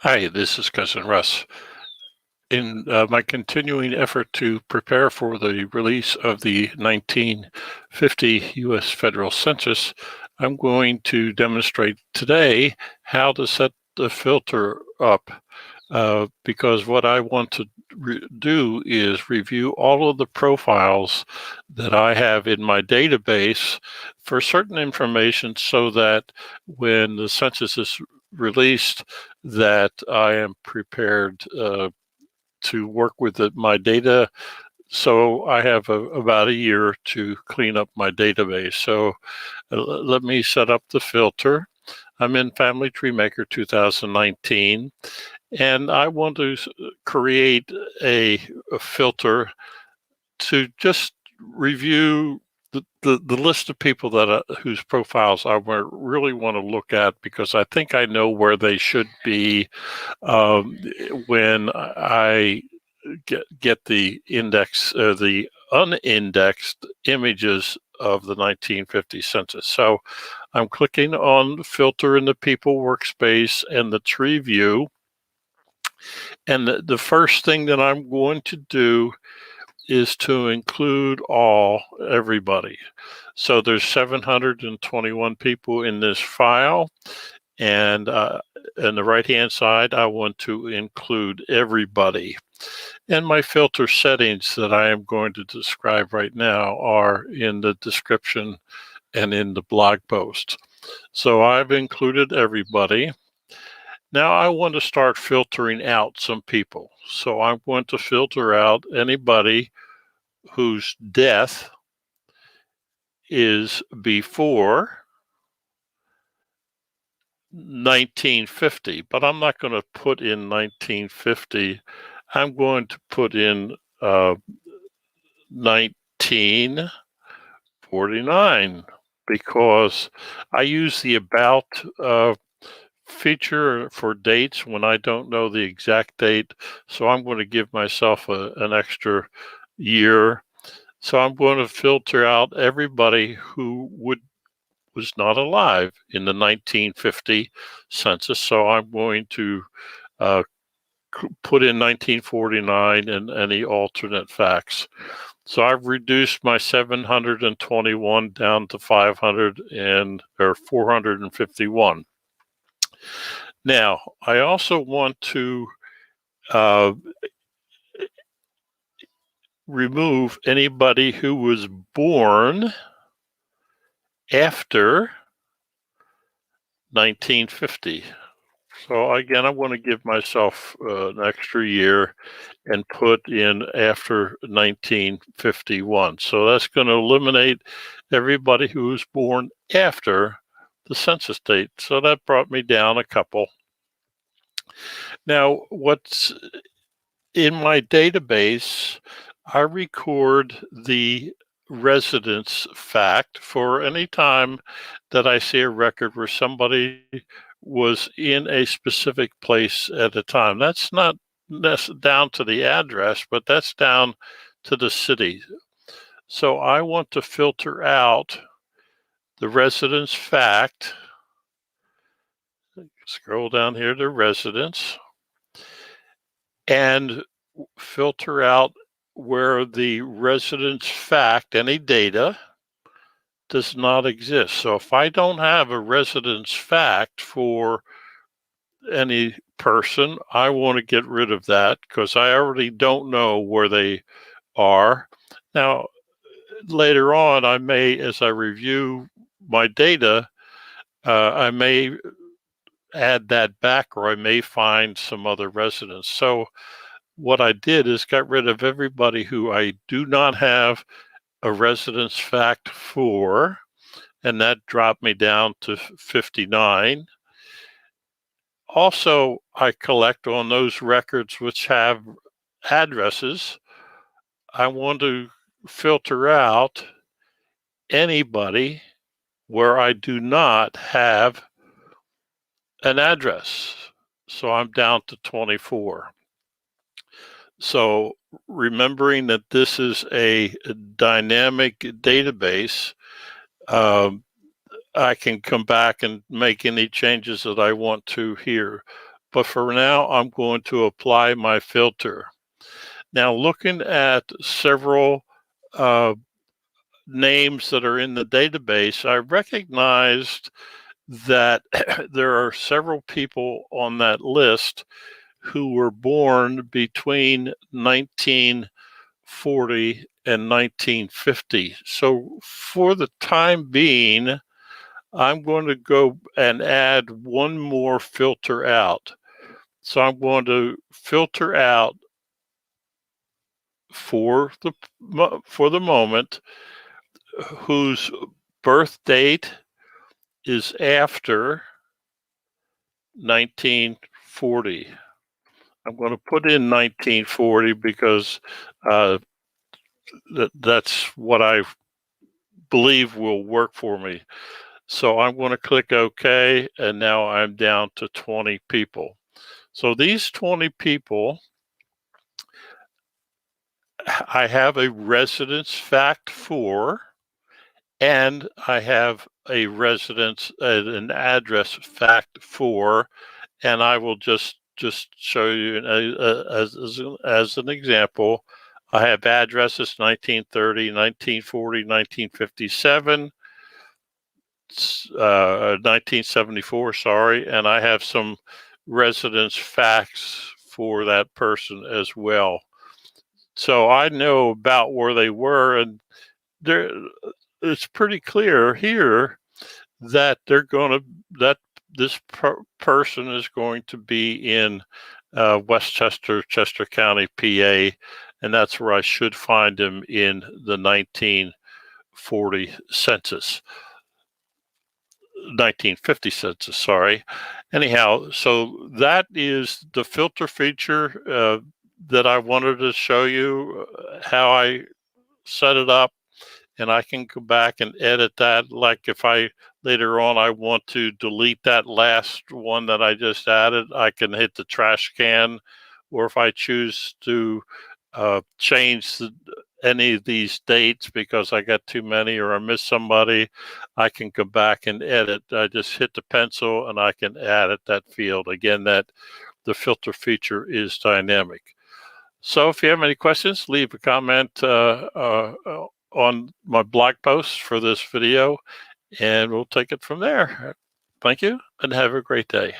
Hi, this is Cousin Russ. In my continuing effort to prepare for the release of the 1950 U.S. federal census, I'm going to demonstrate today how to set the filter up because what I want to do is review all of the profiles that I have in my database for certain information so that when the census is released, that I am prepared to work with my data. So I have about a year to clean up my database. So let me set up the filter. I'm in Family Tree Maker 2019, and I want to create a filter to just review the list of people that whose profiles I really want to look at, because I think I know where they should be when I get the index, the unindexed images of the 1950 census. So I'm clicking on filter in the people workspace and the tree view. And the first thing that I'm going to do is to include everybody. So there's 721 people in this file. And on the right-hand side, I want to include everybody. And my filter settings that I am going to describe right now are in the description and in the blog post. So I've included everybody. Now I want to start filtering out some people. So I'm going to filter out anybody whose death is before 1950, but I'm not going to put in 1950. I'm going to put in 1949 because I use the about feature for dates when I don't know the exact date. So I'm going to give myself an extra year. So I'm going to filter out everybody who was not alive in the 1950 census. So I'm going to uh, put in 1949 and any alternate facts. So I've reduced my 721 down to 451. Now, I also want to uh, remove anybody who was born after 1950. So again, I want to give myself an extra year and put in after 1951. So that's going to eliminate everybody who was born after the census date. So that brought me down a couple. Now, what's in my database, I record the residence fact for any time that I see a record where somebody was in a specific place at a time. That's not down to the address, but that's down to the city. So I want to filter out the residence fact. Scroll down here to residence and filter out where the residence fact, any data, does not exist. So if I don't have a residence fact for any person, I want to get rid of that because I already don't know where they are. Now, later on, I may, as I review my data, I may add that back, or I may find some other residents. So what I did is got rid of everybody who I do not have a residence fact for, and that dropped me down to 59. Also, I collect on those records which have addresses. I want to filter out anybody where I do not have an address. So I'm down to 24. So remembering that this is a dynamic database, I can come back and make any changes that I want to here. but for now, I'm going to apply my filter. Now, looking at several names that are in the database, I recognized that there are several people on that list who were born between 1940 and 1950. So for the time being, I'm going to go and add one more filter out. So I'm going to filter out for the moment whose birth date is after 1940. I'm going to put in 1940 because that's what I believe will work for me. So I'm going to click OK, and now I'm down to 20 people. So these 20 people, I have a residence fact for, and I have a residence, an address fact for, and I will just show you as an example. I have addresses 1930, 1940, 1957, 1974, sorry, and I have some residence facts for that person as well. So I know about where they were, and it's pretty clear here that this person is going to be in Westchester, Chester County, PA, and that's where I should find him in the 1940 census. 1950 census, sorry. Anyhow, so that is the filter feature that I wanted to show you how I set it up, and I can go back and edit that. Like if I later on I want to delete that last one that I just added, I can hit the trash can, or if I choose to change any of these dates because I got too many or I missed somebody, I can go back and edit. I just hit the pencil and I can edit that field. Again, that the filter feature is dynamic. So if you have any questions, leave a comment on my blog post for this video, and we'll take it from there. Thank you, and have a great day.